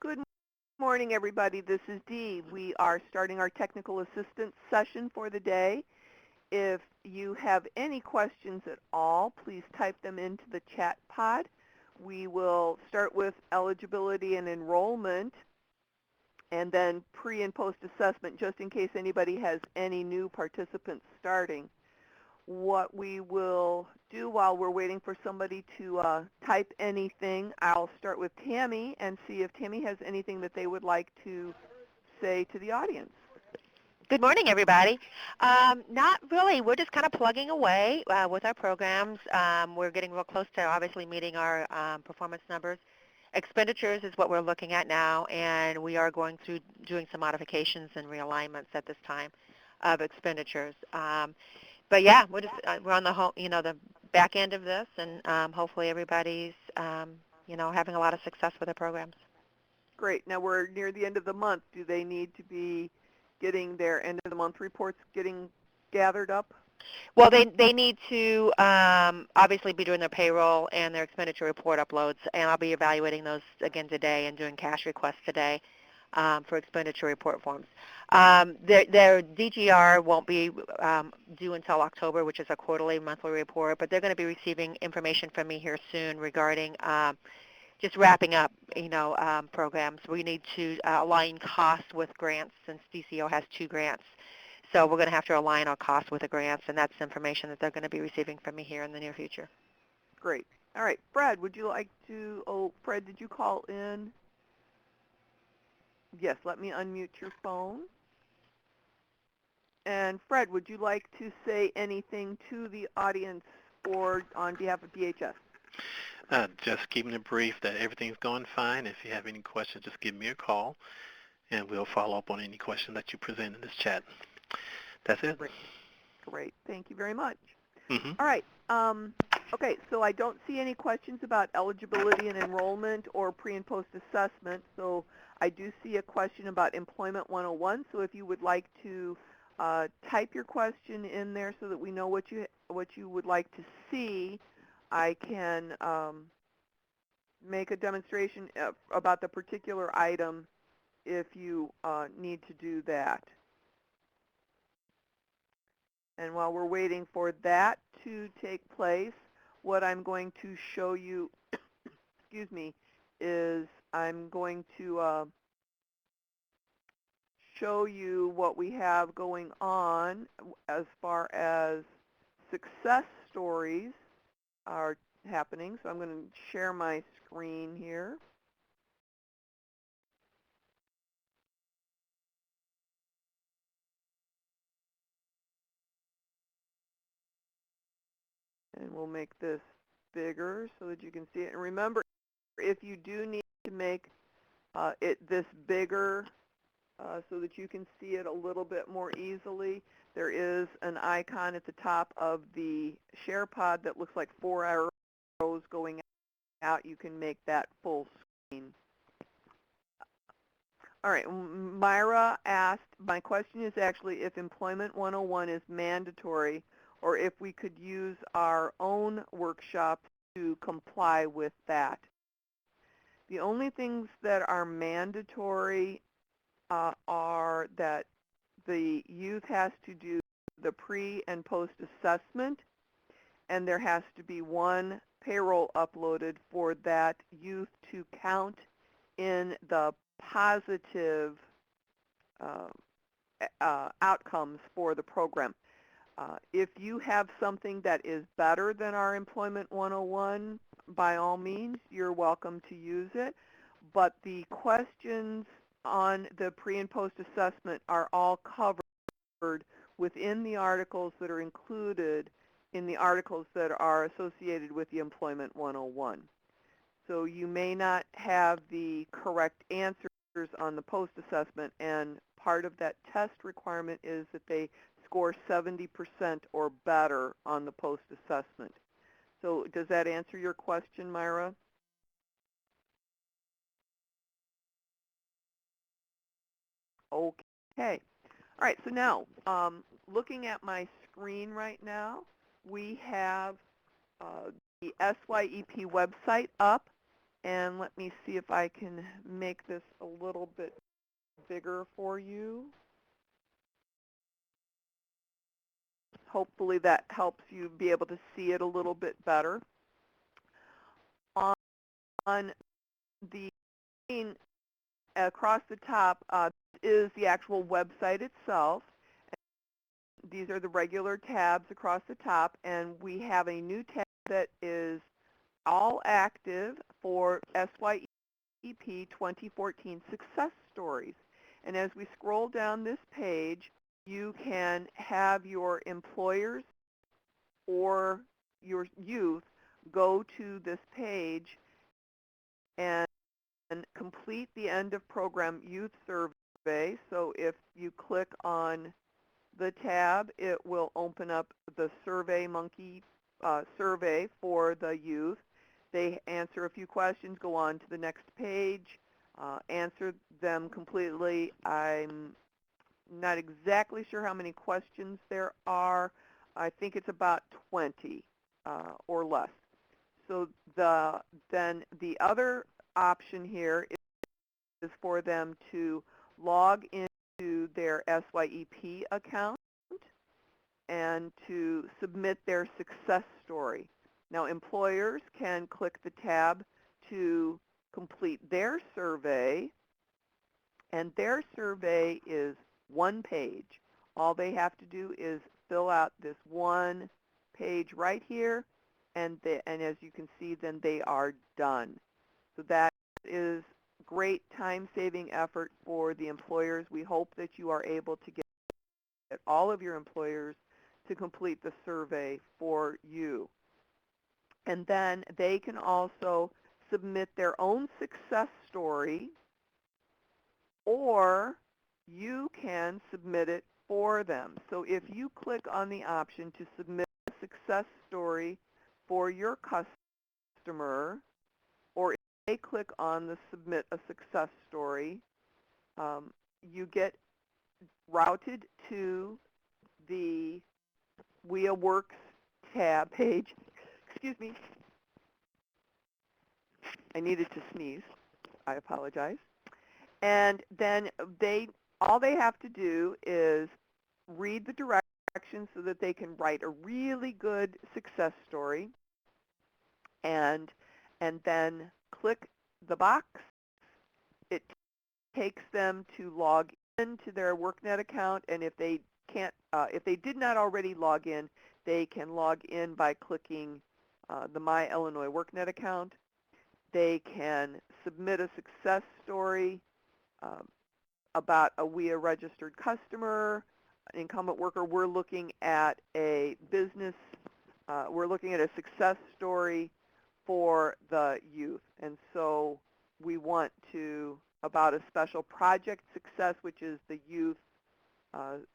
Good morning, everybody. This is Dee. We are starting our technical assistance session for the day. If you have any questions at all, please type them into the chat pod. We will start with eligibility and enrollment and then pre and post assessment just in case anybody has any new participants starting. What we will do while we're waiting for somebody to type anything, I'll start with Tammy and see if Tammy has anything that they would like to say to the audience. Good morning, everybody. Not really. We're just kind of plugging away with our programs. We're getting real close to obviously meeting our performance numbers. Expenditures is what we're looking at now, and we are going through doing some modifications and realignments at this time of expenditures. But yeah, we're on the whole, the back end of this, and hopefully everybody's having a lot of success with their programs. Great. Now we're near the end of the month. Do they need to be getting their end of the month reports getting gathered up? Well, they need to obviously be doing their payroll and their expenditure report uploads, and I'll be evaluating those again today and doing cash requests today for expenditure report forms. Their DGR won't be due until October, which is a quarterly monthly report, but they're going to be receiving information from me here soon regarding just wrapping up, programs. We need to align costs with grants since DCO has 2 grants. So we're going to have to align our costs with the grants, and that's information that they're going to be receiving from me here in the near future. Great. All right. Fred, would you like to, Fred, did you call in? Yes, let me unmute your phone. And Fred, would you like to say anything to the audience or on behalf of DHS? Just keeping it brief that everything's going fine. If you have any questions, just give me a call, and we'll follow up on any question that you present in this chat. That's it. Great. Thank you very much. Mm-hmm. All right. Okay, so I don't see any questions about eligibility and enrollment or pre- and post-assessment. So I do see a question about Employment 101. So if you would like to type your question in there so that we know what you would like to see, I can make a demonstration about the particular item if you need to do that. And while we're waiting for that to take place, what I'm going to show you, excuse me, is I'm going to show you what we have going on as far as success stories are happening. So I'm going to share my screen here. And we'll make this bigger so that you can see it. And remember, if you do need to make this bigger so that you can see it a little bit more easily, there is an icon at the top of the share pod that looks like 4 arrows going out. You can make that full screen. All right, Myra asked, my question is actually if Employment 101 is mandatory or if we could use our own workshop to comply with that. The only things that are mandatory are that the youth has to do the pre- and post-assessment, and there has to be 1 payroll uploaded for that youth to count in the positive outcomes for the program. If you have something that is better than our Employment 101, by all means, you're welcome to use it. But the questions on the pre- and post-assessment are all covered within the articles that are included in the articles that are associated with the Employment 101. So you may not have the correct answers on the post-assessment, and part of that test requirement is that they score 70% or better on the post-assessment. So does that answer your question, Myra? Okay. All right, so now, looking at my screen right now, we have the SYEP website up. And let me see if I can make this a little bit bigger for you. Hopefully that helps you be able to see it a little bit better. On the screen across the top is the actual website itself. These are the regular tabs across the top, and we have a new tab that is all active for SYEP 2014 Success Stories. And as we scroll down this page, you can have your employers or your youth go to this page and complete the end of program youth survey. So if you click on the tab, it will open up the SurveyMonkey survey for the youth. They answer a few questions, go on to the next page, answer them completely. I'm not exactly sure how many questions there are. I think it's about 20 or less. So then the other option here is for them to log into their SYEP account and to submit their success story. Now, employers can click the tab to complete their survey, and their survey is one page. All they have to do is fill out this one page right here, and as you can see, then they are done. So that is great time-saving effort for the employers. We hope that you are able to get all of your employers to complete the survey for you. And then they can also submit their own success story, or you can submit it for them. So if you click on the option to submit a success story for your customer, or if they click on the submit a success story, you get routed to the WIA Works tab page. Excuse me. I needed to sneeze. I apologize. And then all they have to do is read the directions so that they can write a really good success story, and then click the box. It takes them to log into their WorkNet account, and if they did not already log in, they can log in by clicking the My Illinois WorkNet account. They can submit a success story about a WIA registered customer, an incumbent worker. We're looking at a business, we're looking at a success story for the youth. And so we want to, about a special project success, which is the youth,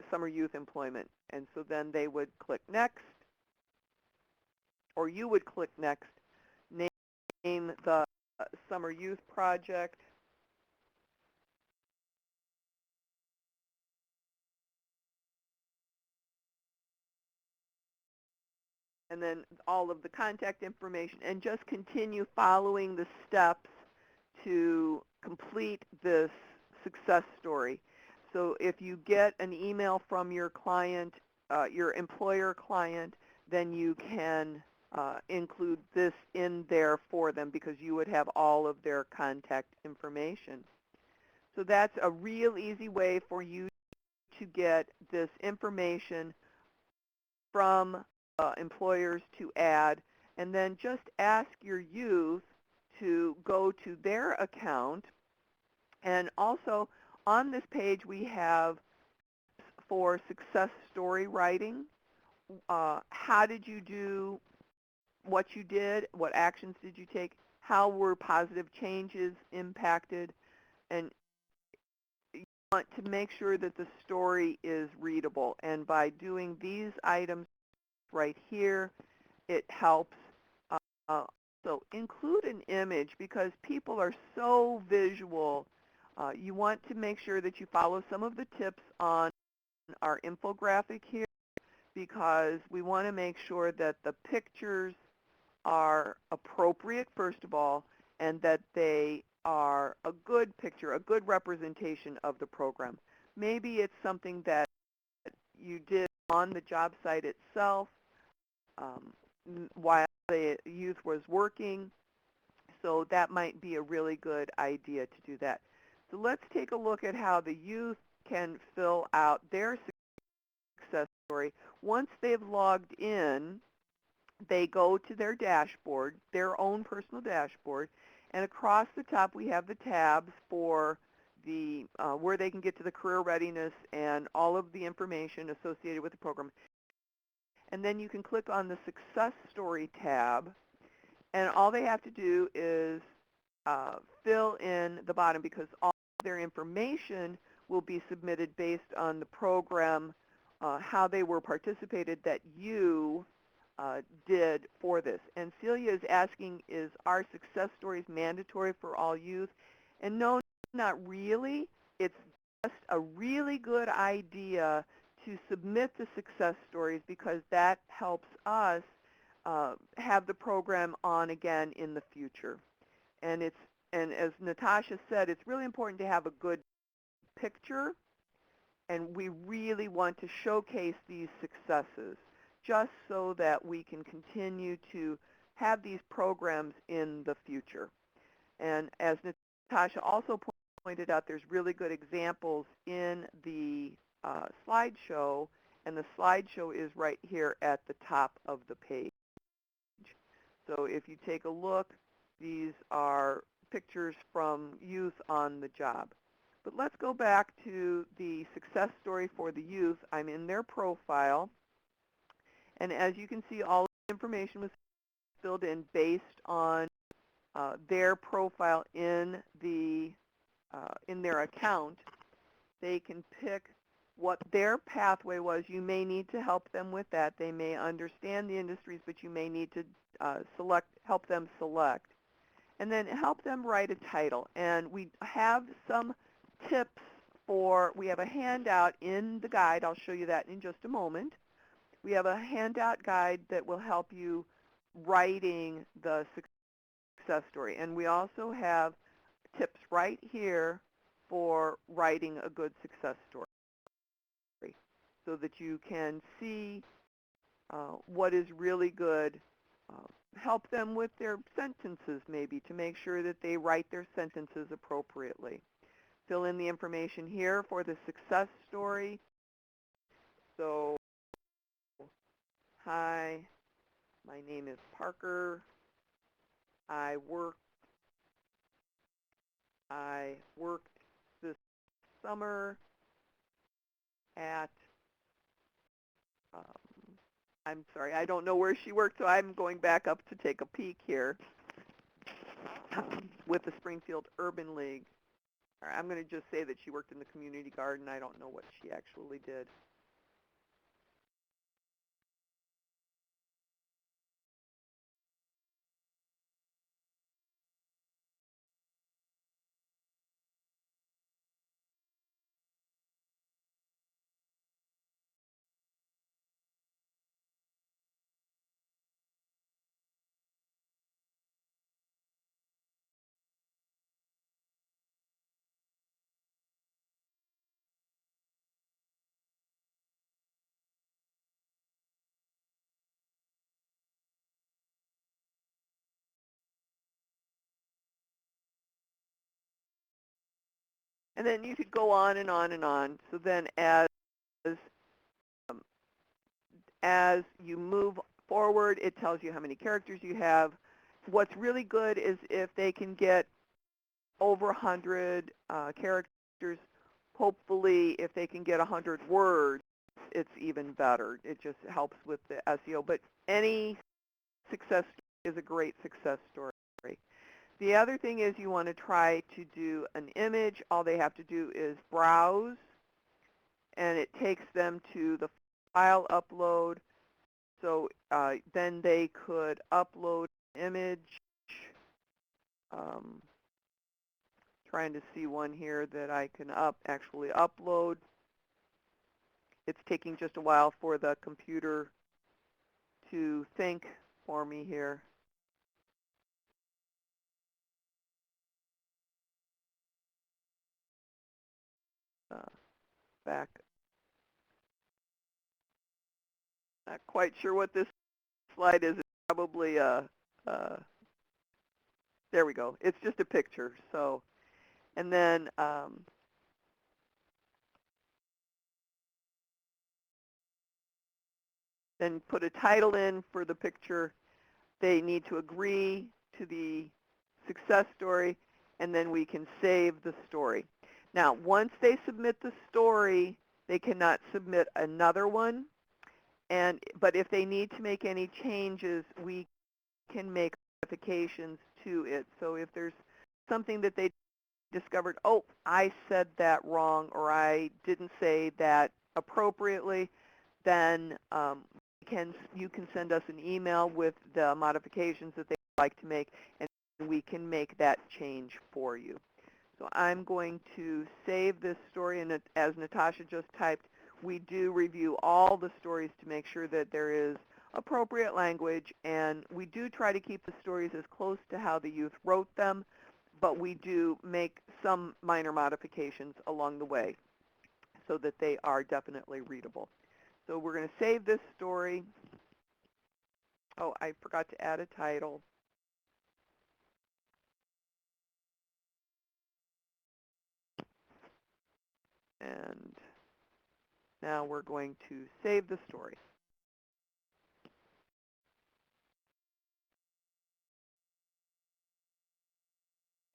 summer youth employment. And so then they would click next, or you would click next, name the summer youth project, and then all of the contact information, and just continue following the steps to complete this success story. So if you get an email from your client, your employer client, then you can include this in there for them because you would have all of their contact information. So that's a real easy way for you to get this information from employers to add, and then just ask your youth to go to their account. And also on this page we have for success story writing. How did you do what you did? What actions did you take? How were positive changes impacted? And you want to make sure that the story is readable. And by doing these items right here, it helps. So include an image because people are so visual. You want to make sure that you follow some of the tips on our infographic here because we want to make sure that the pictures are appropriate, first of all, and that they are a good picture, a good representation of the program. Maybe it's something that you did on the job site itself while the youth was working, so that might be a really good idea to do that. So let's take a look at how the youth can fill out their success story. Once they've logged in, they go to their dashboard, their own personal dashboard, and across the top we have the tabs for the where they can get to the career readiness and all of the information associated with the program. And then you can click on the Success Story tab, and all they have to do is fill in the bottom, because all their information will be submitted based on the program, how they were participated that you did for this. And Celia is asking, is our success stories mandatory for all youth? And no, not really. It's just a really good idea to submit the success stories, because that helps us have the program on again in the future. And as Natasha said, it's really important to have a good picture, and we really want to showcase these successes just so that we can continue to have these programs in the future. And as Natasha also pointed out, there's really good examples in the slideshow, and the slideshow is right here at the top of the page. So if you take a look, these are pictures from youth on the job. But let's go back to the success story for the youth. I'm in their profile, and as you can see, all the information was filled in based on their profile in their account. They can pick what their pathway was. You may need to help them with that. They may understand the industries, but you may need to help them select. And then help them write a title. And we have some tips we have a handout in the guide. I'll show you that in just a moment. We have a handout guide that will help you writing the success story. And we also have tips right here for writing a good success story, so that you can see what is really good. Help them with their sentences, maybe, to make sure that they write their sentences appropriately. Fill in the information here for the success story. So, hi, my name is Parker. I worked this summer at, I'm sorry, I don't know where she worked, so I'm going back up to take a peek here with the Springfield Urban League. All right, I'm going to just say that she worked in the community garden. I don't know what she actually did. And then you could go on and on and on. So then um, as you move forward, it tells you how many characters you have. What's really good is if they can get over 100 characters. Hopefully, if they can get 100 words, it's even better. It just helps with the SEO. But any success is a great success story. The other thing is you want to try to do an image. All they have to do is browse, and it takes them to the file upload. So then they could upload an image. Trying to see one here that I can actually upload. It's taking just a while for the computer to think for me here. back. Not quite sure what this slide is. It's probably there we go. It's just a picture. So, and then put a title in for the picture. They need to agree to the success story, and then we can save the story. Now, once they submit the story, they cannot submit another one. But if they need to make any changes, we can make modifications to it. So if there's something that they discovered, oh, I said that wrong, or I didn't say that appropriately, then you can send us an email with the modifications that they'd like to make, and we can make that change for you. So I'm going to save this story, and as Natasha just typed, we do review all the stories to make sure that there is appropriate language, and we do try to keep the stories as close to how the youth wrote them, but we do make some minor modifications along the way so that they are definitely readable. So we're going to save this story. Oh, I forgot to add a title. And now we're going to save the story.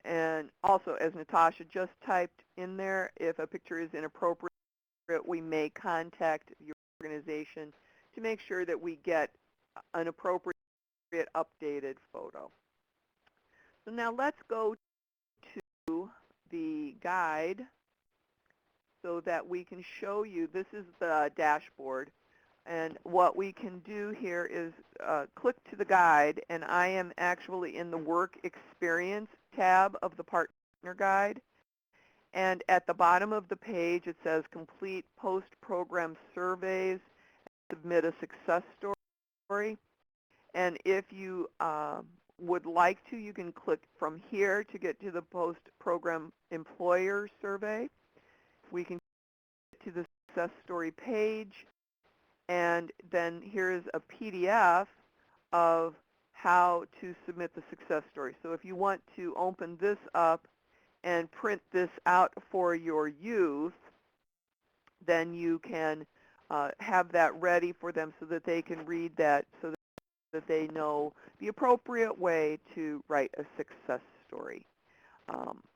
And also, as Natasha just typed in there, if a picture is inappropriate, we may contact your organization to make sure that we get an appropriate updated photo. So now let's go to the guide so that we can show you. This is the dashboard. And what we can do here is click to the guide, and I am actually in the Work Experience tab of the Partner Guide. And at the bottom of the page, it says Complete Post-Program Surveys, Submit a Success Story. And if you would like to, you can click from here to get to the Post-Program Employer Survey. We can get to the Success Story page, and then here's a PDF of how to submit the success story. So if you want to open this up and print this out for your youth, then you can have that ready for them so that they can read that, so that they know the appropriate way to write a success story.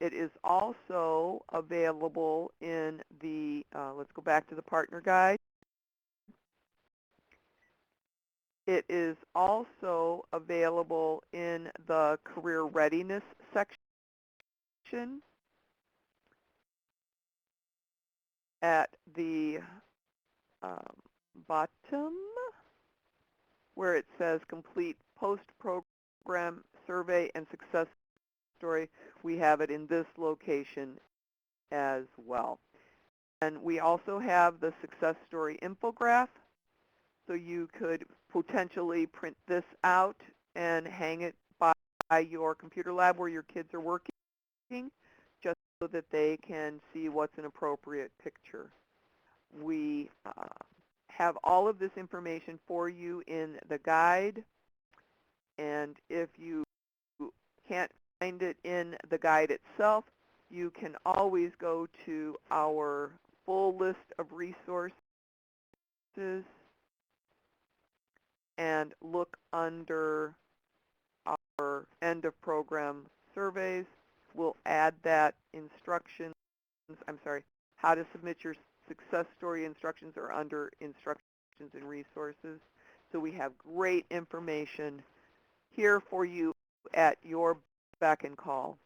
It is also available in the, let's go back to the Partner Guide. It is also available in the Career Readiness section at the bottom where it says Complete Post-Program Survey and Success Story. We have it in this location as well. And we also have the Success Story infograph. So you could potentially print this out and hang it by your computer lab where your kids are working, just so that they can see what's an appropriate picture. We have all of this information for you in the guide, and if you can't find it in the guide itself, you can always go to our full list of resources and look under our end of program surveys. We'll add that instructions, how to submit your success story instructions are under instructions and resources. So we have great information here for you at your beck and call.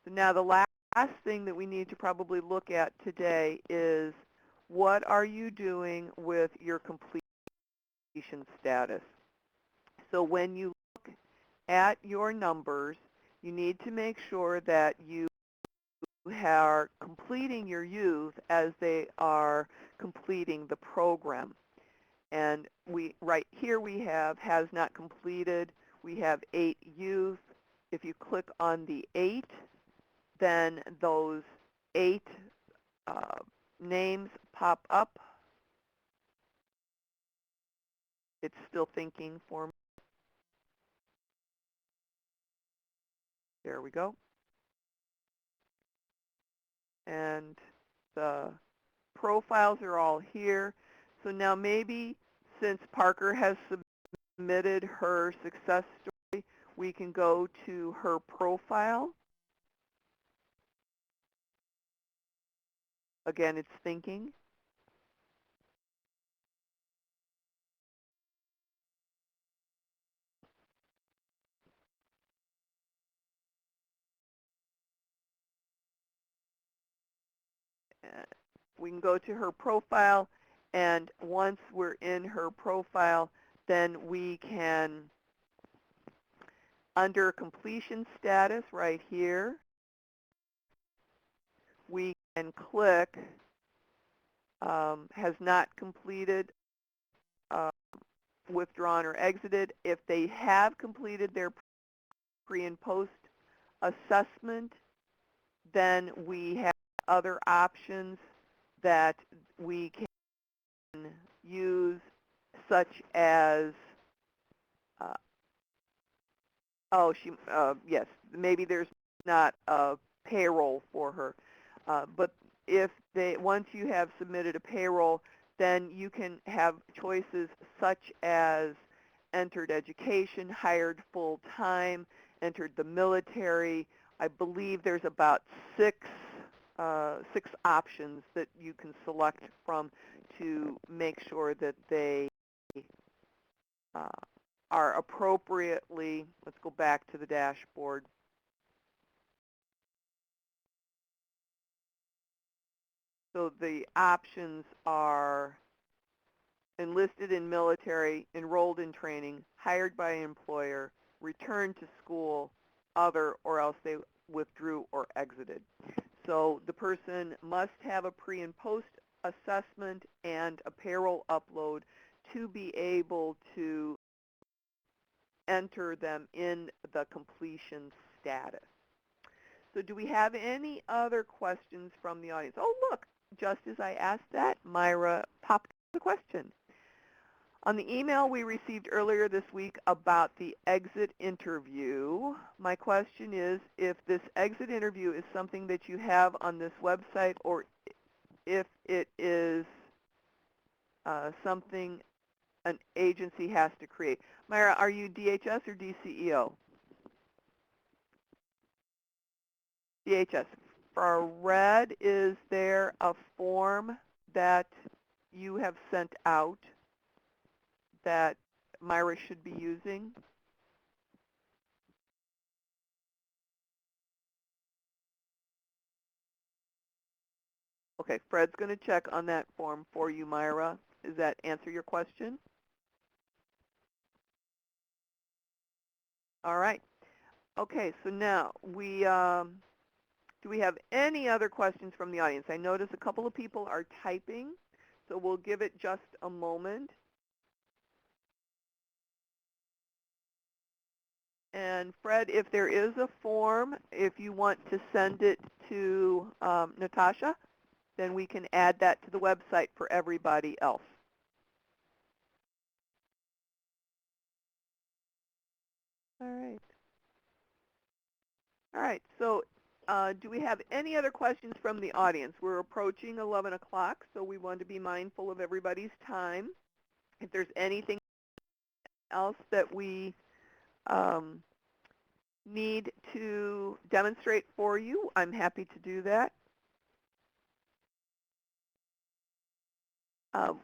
So now the last thing that we need to probably look at today is, what are you doing with your completion status? So when you look at your numbers, you need to make sure that you are completing your youth as they are completing the program. And right here we have has not completed. We have 8 youth. If you click on the 8, then those 8 names pop up. It's still thinking for me. There we go. And the profiles are all here. So now maybe since Parker has submitted her success story, we can go to her profile. Again, it's thinking. We can go to her profile, and once we're in her profile, then we can, under completion status right here, we can click has not completed, withdrawn, or exited. If they have completed their pre and post assessment, then we have other options that we can use, such as, yes, maybe there's not a payroll for her. But if once you have submitted a payroll, then you can have choices such as entered education, hired full-time, entered the military. I believe there's about six options that you can select from to make sure that they uh, are appropriately, let's go back to the dashboard. So the options are enlisted in military, enrolled in training, hired by an employer, returned to school, other, or else they withdrew or exited. So the person must have a pre and post assessment and a payroll upload to be able to enter them in the completion status. So do we have any other questions from the audience? Oh, look, just as I asked that, Myra popped the question. On the email we received earlier this week about the exit interview, my question is if this exit interview is something that you have on this website or if it is something an agency has to create. Myra, are you DHS or DCEO? DHS. For red, is there a form that you have sent out that Myra should be using? Okay, Fred's going to check on that form for you, Myra. Does that answer your question? All right. Okay, so now do we have any other questions from the audience? I notice a couple of people are typing, so we'll give it just a moment. And Fred, if there is a form, if you want to send it to Natasha, then we can add that to the website for everybody else. All right. All right, so do we have any other questions from the audience? We're approaching 11 o'clock, so we want to be mindful of everybody's time. If there's anything else that we need to demonstrate for you, I'm happy to do that.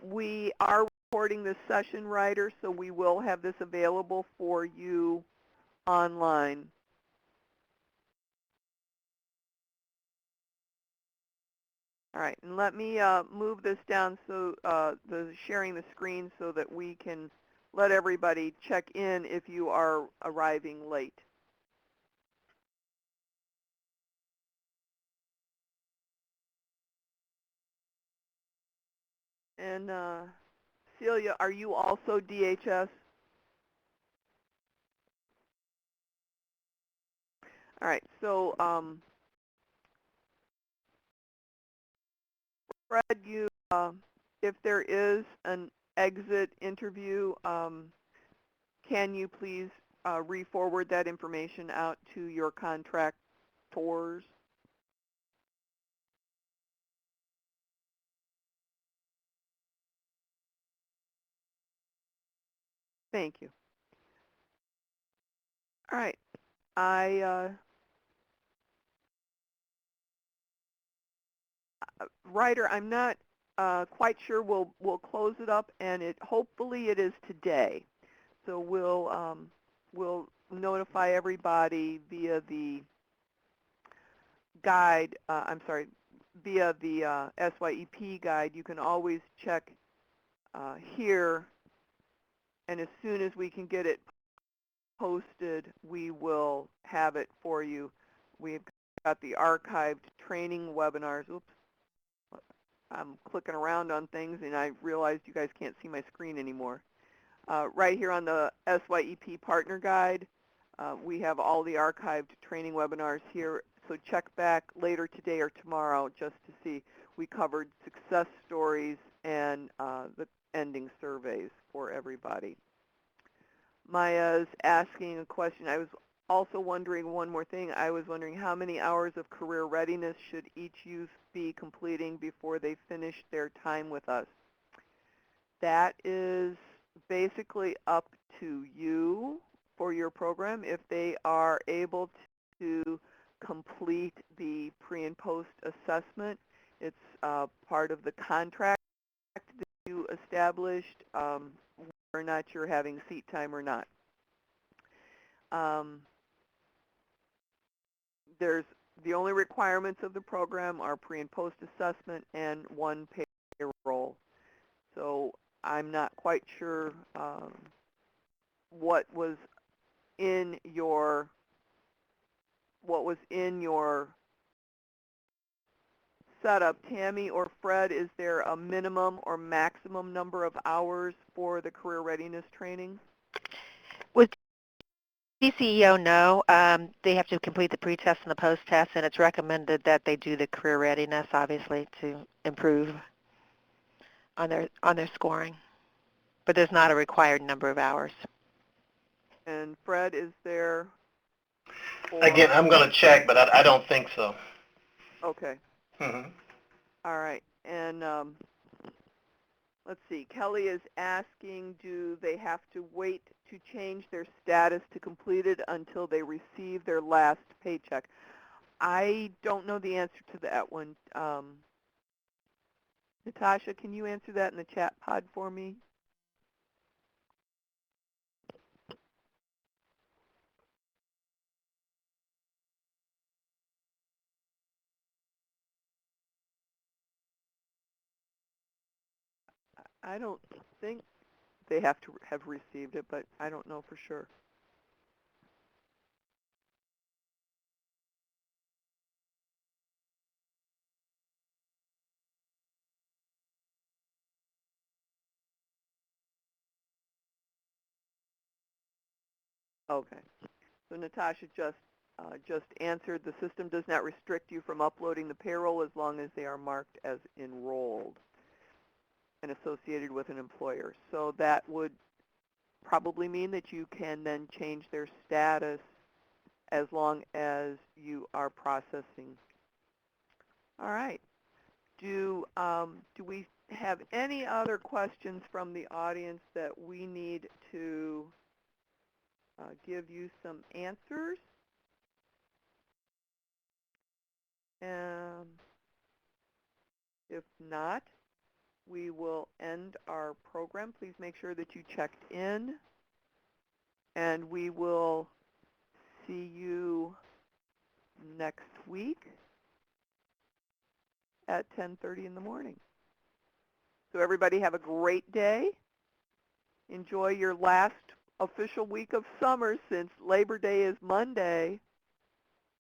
We are recording this session, Ryder, so we will have this available for you online. All right, and let me move this down so the sharing the screen so that we can let everybody check in if you are arriving late. And Celia, are you also DHS? All right, so Fred, if there is an exit interview, can you please re-forward that information out to your contractors? Thank you. All right. Ryder, I'm not quite sure. We'll close it up, and hopefully it is today. So we'll notify everybody via the guide. I'm sorry, via the SYEP guide. You can always check here, and as soon as we can get it posted, we will have it for you. We've got the archived training webinars. Oops, I'm clicking around on things, and I realized you guys can't see my screen anymore. Right here on the SYEP Partner Guide, we have all the archived training webinars here, so check back later today or tomorrow just to see. We covered success stories and the ending surveys for everybody. Maya's asking a question. I was also wondering one more thing. I was wondering how many hours of career readiness should each youth be completing before they finish their time with us? That is basically up to you for your program. If they are able to complete the pre and post assessment, it's part of the contract that you established, whether or not you're having seat time or not. There's the only requirements of the program are pre and post assessment and one payroll. So I'm not quite sure what was in your setup. Tammy or Fred, is there a minimum or maximum number of hours for the career readiness training? With DCEO, no. They have to complete the pre-test and the post-test, and it's recommended that they do the career readiness, obviously, to improve on their scoring. But there's not a required number of hours. And Fred, is there? Again, I'm going to check, but I don't think so. Okay. Mm-hmm. All right. And let's see. Kelly is asking, do they have to wait to change their status to completed until they receive their last paycheck? I don't know the answer to that one. Natasha, can you answer that in the chat pod for me? I don't think they have to have received it, but I don't know for sure. Okay. So Natasha just answered, the system does not restrict you from uploading the payroll as long as they are marked as enrolled and associated with an employer. So that would probably mean that you can then change their status as long as you are processing. All right. Do we have any other questions from the audience that we need to give you some answers? If not, we will end our program. Please make sure that you checked in, and we will see you next week at 10:30 in the morning. So everybody have a great day. Enjoy your last official week of summer since Labor Day is Monday.